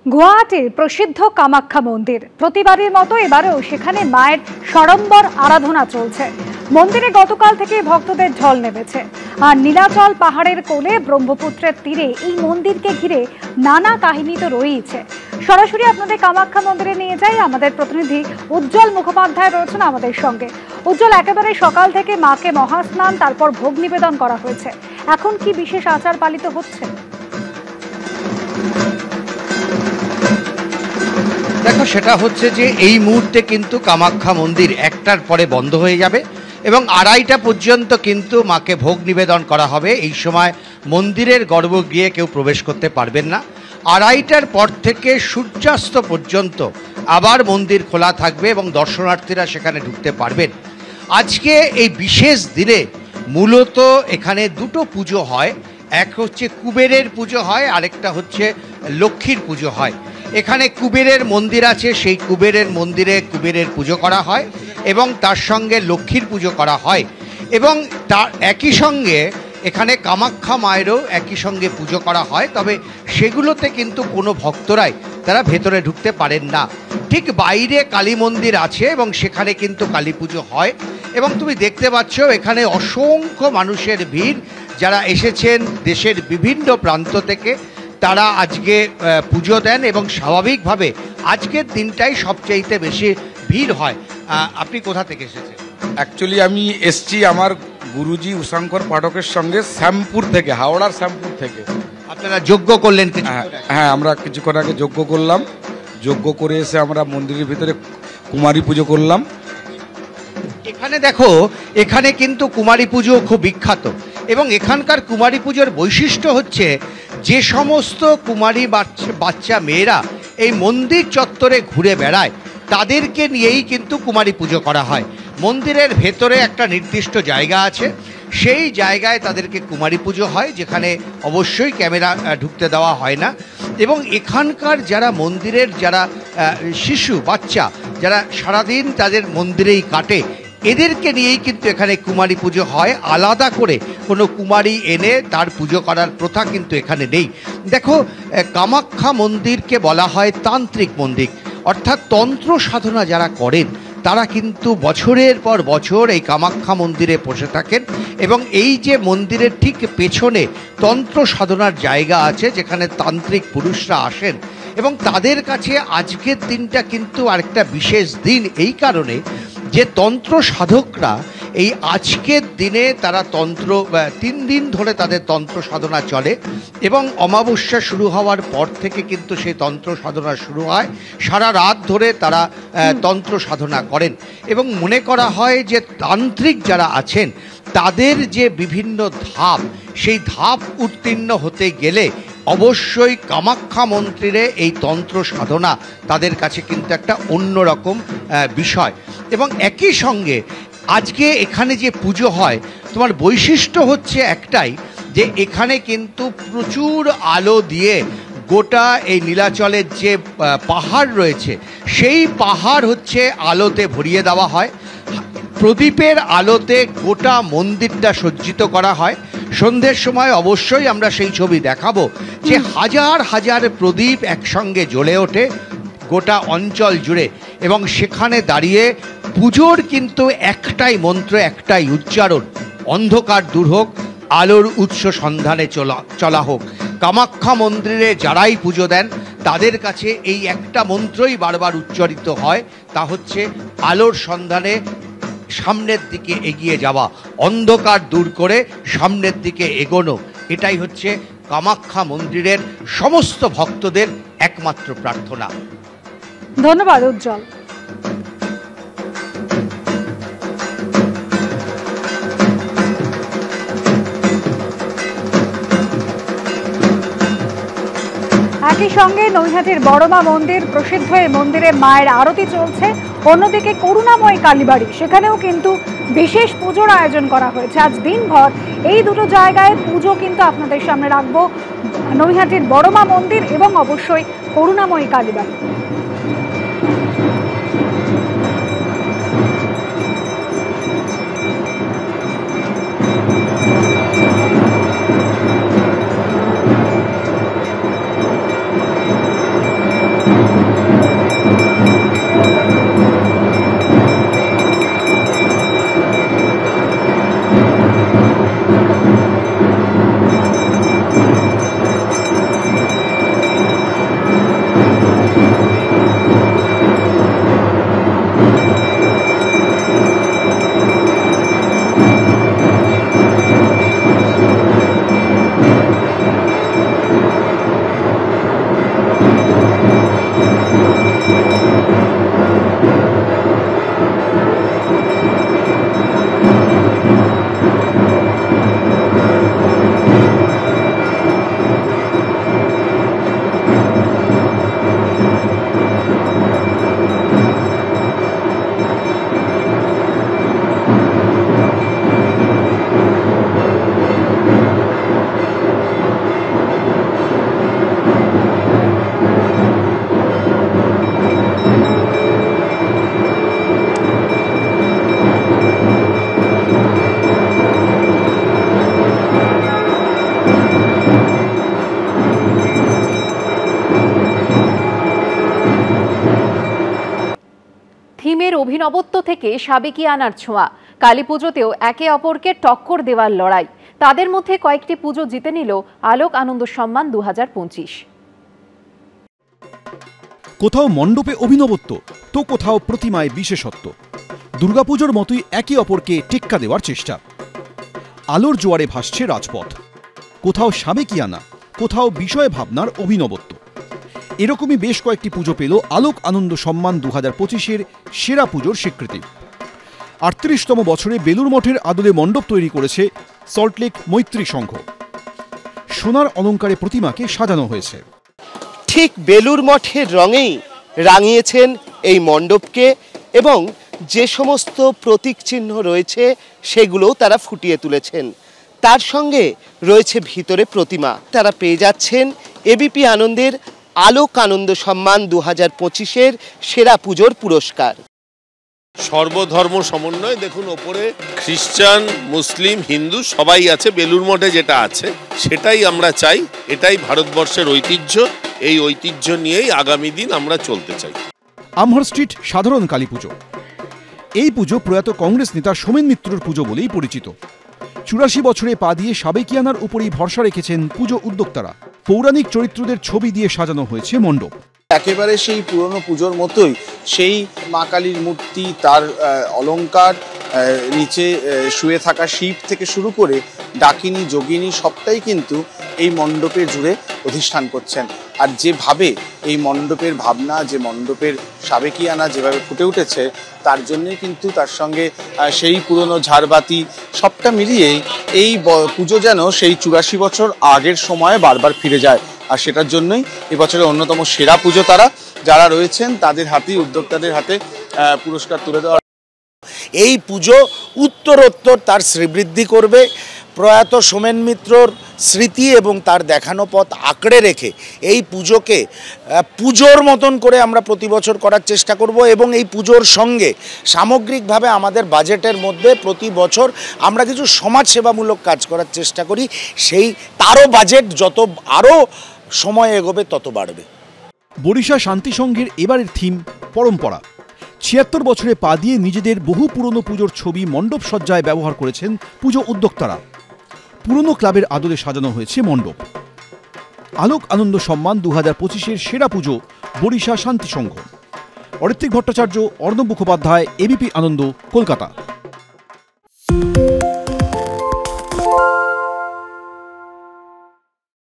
গুয়াহাটির প্রসিদ্ধ কামাখ্যা মন্দির প্রতিবারের মতো এবারেও সেখানে মায়ের সড়ম্বর আরাধনা চলছে। মন্দিরে গতকাল থেকে ভক্তদের ঢল নেমেছে। আর নীলাচল পাহাড়ের কোলে ব্রহ্মপুত্রের তীরে এই মন্দিরকে ঘিরে নানা কাহিনী তো রয়েছে। সরাসরি আপনাদের কামাখ্যা মন্দিরে নিয়ে যাই। আমাদের প্রতিনিধি উজ্জ্বল মুখোপাধ্যায় রয়েছেন আমাদের সঙ্গে। উজ্জ্বল, একেবারে সকাল থেকে মাকে মহাস্নান, তারপর ভোগ নিবেদন করা হয়েছে। এখন কি বিশেষ আচার পালিত হচ্ছে? দেখো, সেটা হচ্ছে যে এই মুহূর্তে কিন্তু কামাখ্যা মন্দির একটার পরে বন্ধ হয়ে যাবে এবং 2:30টা পর্যন্ত কিন্তু মাকে ভোগ নিবেদন করা হবে। এই সময় মন্দিরের গর্ভগৃহে কেউ প্রবেশ করতে পারবেন না। 2:30টার পর থেকে সূর্যাস্ত পর্যন্ত আবার মন্দির খোলা থাকবে এবং দর্শনার্থীরা সেখানে ঢুকতে পারবেন। আজকে এই বিশেষ দিনে মূলত এখানে দুটো পুজো হয়। এক হচ্ছে কুবেরের পুজো হয়, আরেকটা হচ্ছে লক্ষ্মীর পুজো হয়। এখানে কুবেরের মন্দির আছে, সেই কুবেরের মন্দিরে কুবেরের পুজো করা হয় এবং তার সঙ্গে লক্ষ্মীর পুজো করা হয় এবং তার একই সঙ্গে এখানে কামাখ্যা মায়েরও একই সঙ্গে পুজো করা হয়। তবে সেগুলোতে কিন্তু কোনো ভক্তরাই তারা ভেতরে ঢুকতে পারেন না। ঠিক বাইরে কালী মন্দির আছে এবং সেখানে কিন্তু কালী পুজো হয় এবং তুমি দেখতে পাচ্ছ এখানে অসংখ্য মানুষের ভিড়, যারা এসেছেন দেশের বিভিন্ন প্রান্ত থেকে। তারা আজকে পুজো দেন এবং স্বাভাবিকভাবে আজকের দিনটাই সবচাইতে বেশি ভিড় হয়। আপনি কোথা থেকে এসেছেন? অ্যাকচুয়ালি আমি এসছি আমার গুরুজি উষাঙ্কর পাঠকের সঙ্গে শ্যামপুর থেকে, হাওড়ার শ্যামপুর থেকে। আপনারা যজ্ঞ করলেন? হ্যাঁ, আমরা কিছুক্ষণ আগে যজ্ঞ করলাম। যজ্ঞ করে এসে আমরা মন্দিরের ভিতরে কুমারী পুজো করলাম। এখানে দেখো, এখানে কিন্তু কুমারী পুজো খুব বিখ্যাত এবং এখানকার কুমারী পুজোর বৈশিষ্ট্য হচ্ছে যে সমস্ত কুমারী বাচ্চা মেয়েরা এই মন্দির চত্বরে ঘুরে বেড়ায় তাদেরকে নিয়েই কিন্তু কুমারী পুজো করা হয়। মন্দিরের ভেতরে একটা নির্দিষ্ট জায়গা আছে, সেই জায়গায় তাদেরকে কুমারী পুজো হয়, যেখানে অবশ্যই ক্যামেরা ঢুকতে দেওয়া হয় না। এবং এখানকার যারা মন্দিরের যারা শিশু বাচ্চা যারা সারাদিন তাদের মন্দিরেই কাটে, এদেরকে নিয়েই কিন্তু এখানে কুমারী পুজো হয়। আলাদা করে কোনো কুমারী এনে তার পুজো করার প্রথা কিন্তু এখানে নেই। দেখো, কামাখ্যা মন্দিরকে বলা হয় তান্ত্রিক মন্দির, অর্থাৎ তন্ত্র সাধনা যারা করেন তারা কিন্তু বছরের পর বছর এই কামাখ্যা মন্দিরে বসে থাকেন এবং এই যে মন্দিরের ঠিক পেছনে তন্ত্র সাধনার জায়গা আছে, যেখানে তান্ত্রিক পুরুষরা আসেন এবং তাদের কাছে আজকের দিনটা কিন্তু আরেকটা বিশেষ দিন। এই কারণে যে তন্ত্র সাধকরা এই আজকের দিনে তারা 3 দিন ধরে তাদের তন্ত্র সাধনা চলে এবং অমাবস্যা শুরু হওয়ার পর থেকে কিন্তু সেই তন্ত্র সাধনা শুরু হয়। সারা রাত ধরে তারা তন্ত্র সাধনা করেন এবং মনে করা হয় যে তান্ত্রিক যারা আছেন তাদের যে বিভিন্ন ধাপ, সেই ধাপ উত্তীর্ণ হতে গেলে অবশ্যই কামাখ্যা মন্দিরে এই তন্ত্র সাধনা তাদের কাছে কিন্তু একটা অন্যরকম বিষয়। এবং একই সঙ্গে আজকে এখানে যে পুজো হয়, তোমার বৈশিষ্ট্য হচ্ছে একটাই, যে এখানে কিন্তু প্রচুর আলো দিয়ে গোটা এই নীলাচলের যে পাহাড় রয়েছে সেই পাহাড় হচ্ছে আলোতে ভরিয়ে দেওয়া হয়। প্রদীপের আলোতে গোটা মন্দিরটা সজ্জিত করা হয়। সন্ধ্যের সময় অবশ্যই আমরা সেই ছবি দেখাবো যে হাজার হাজার প্রদীপ একসঙ্গে জ্বলে ওঠে গোটা অঞ্চল জুড়ে এবং সেখানে দাঁড়িয়ে পুজোর কিন্তু একটাই মন্ত্র, একটাই উচ্চারণ, অন্ধকার দূর হোক, আলোর উৎস সন্ধানে চলা হোক। কামাখ্যা মন্দিরে যারাই পুজো দেন তাদের কাছে এই একটা মন্ত্রই বারবার উচ্চারিত হয়, তা হচ্ছে আলোর সন্ধানে সামনের দিকে এগিয়ে যাওয়া, অন্ধকার দূর করে সামনের দিকে এগোনো। এটাই হচ্ছে কামাখ্যা মন্দিরের সমস্ত ভক্তদের একমাত্র প্রার্থনা। ধন্যবাদ উজ্জ্বল। একই সঙ্গে নৈহাটির বড়মা মন্দির প্রসিদ্ধ, এই মন্দিরে মায়ের আরতি চলছে। অন্যদিকে করুণাময়ী কালীবাড়ি, সেখানেও কিন্তু বিশেষ পুজোর আয়োজন করা হয়েছে। আজ দিনভর এই দুটো জায়গায় পুজো কিন্তু আপনাদের সামনে রাখবো, নৈহাটির বড়মা মন্দির এবং অবশ্যই করুণাময়ী কালীবাড়ি। অভিনবত্ব থেকে সাবেকিয়ানার ছোঁয়া। কালী পুজোতেও একে অপরকে টক্কর দেওয়ার লড়াই। তাদের মধ্যে কয়েকটি পুজো জিতে নিল আলোক আনন্দ সম্মান 2025। কোথাও মণ্ডপে অভিনবত্ব, তো কোথাও প্রতিমায় বিশেষত্ব। দুর্গাপুজোর মতোই একে অপরকে টেক্কা দেওয়ার চেষ্টা। আলোর জোয়ারে ভাসছে রাজপথ। কোথাও সাবেকিয়ানা, কোথাও বিষয় ভাবনার অভিনবত্ব। এরকমই বেশ কয়েকটি পুজো পেল আলোক আনন্দ সম্মান 2025-এর সেরা পুজোর স্বীকৃতি। 38তম বছরে বেলুর মঠের আদলে মণ্ডপ তৈরি করেছে সল্টলেক মৈত্রী সংঘ। সোনার অলঙ্কারে প্রতিমাকে সাজানো হয়েছে। ঠিক বেলুর মঠের রঙেই রাঙিয়েছেন এই মণ্ডপকে এবং যে সমস্ত প্রতীক চিহ্ন রয়েছে সেগুলোও তারা ফুটিয়ে তুলেছেন। তার সঙ্গে রয়েছে ভিতরে প্রতিমা। তারা পেয়ে যাচ্ছেন এবিপি আনন্দের আলোক আনন্দ সম্মান 2025-এর সেরা পুজোর পুরস্কার। সর্বধর্ম সমন্বয়, দেখুন ওপরে খ্রিস্টান, মুসলিম, হিন্দু সবাই আছে। বেলুর মঠে যেটা আছে সেটাই আমরা চাই। এটাই ভারতবর্ষের ঐতিহ্য। এই ঐতিহ্য নিয়েই আগামী দিন আমরা চলতে চাই। আমহার স্ট্রিট সাধারণ কালী পুজো। এই পুজো প্রয়াত কংগ্রেস নেতা সোমেন মিত্রর পুজো বলেই পরিচিত। 84 বছরে পা দিয়ে সাবেকিয়ানার উপরেই ভরসা রেখেছেন পুজো উদ্যোক্তারা। পৌরাণিক চরিত্রদের ছবি দিয়ে সাজানো হয়েছে মণ্ডপ। একেবারে সেই পুরনো পুজোর মতোই সেই মা কালীর মূর্তি, তার অলংকার, নিচে শুয়ে থাকা শিব থেকে শুরু করে ডাকিনী, যোগিনী সবটাই কিন্তু এই মণ্ডপের জুড়ে অধিষ্ঠান করছেন। আর যেভাবে এই মণ্ডপের ভাবনা, যে মণ্ডপের সাবেকিয়ানা যেভাবে ফুটে উঠেছে, তার জন্যই কিন্তু তার সঙ্গে সেই পুরনো ঝাড়বাতি সবটা মিলিয়েই এই পুজো যেন সেই 84 বছর আগের সময়ে বারবার ফিরে যায়। আর সেটার জন্যই এবছরের অন্যতম সেরা পুজো তারা যারা রয়েছেন তাদের হাতেই, উদ্যোক্তাদের হাতে পুরস্কার তুলে দেওয়া। এই পুজো উত্তরোত্তর তার শ্রীবৃদ্ধি করবে। প্রয়াত সোমেন মিত্রর স্মৃতি এবং তার দেখানো পথ আঁকড়ে রেখে এই পুজোকে পুজোর মতন করে আমরা প্রতি বছর করার চেষ্টা করব এবং এই পুজোর সঙ্গে সামগ্রিকভাবে আমাদের বাজেটের মধ্যে প্রতি বছর আমরা কিছু সমাজসেবামূলক কাজ করার চেষ্টা করি। সেই তারও বাজেট যত আরও সময় এগোবে তত বাড়বে। বরিশা শান্তি সংঘের এবারের থিম পরম্পরা। 76 বছরে পা দিয়ে নিজেদের বহু পুরনো পুজোর ছবি মণ্ডপ সজ্জায় ব্যবহার করেছেন পুজো উদ্যোক্তারা। পুরনো ক্লাবের আদলে সাজানো হয়েছে মণ্ডপ। আলোক আনন্দ সম্মান 2025-এর সেরা পুজো বরিশা শান্তি সংঘ। অরিত্রিক ভট্টাচার্য, অর্ণব মুখোপাধ্যায়, এবিপি আনন্দ, কলকাতা।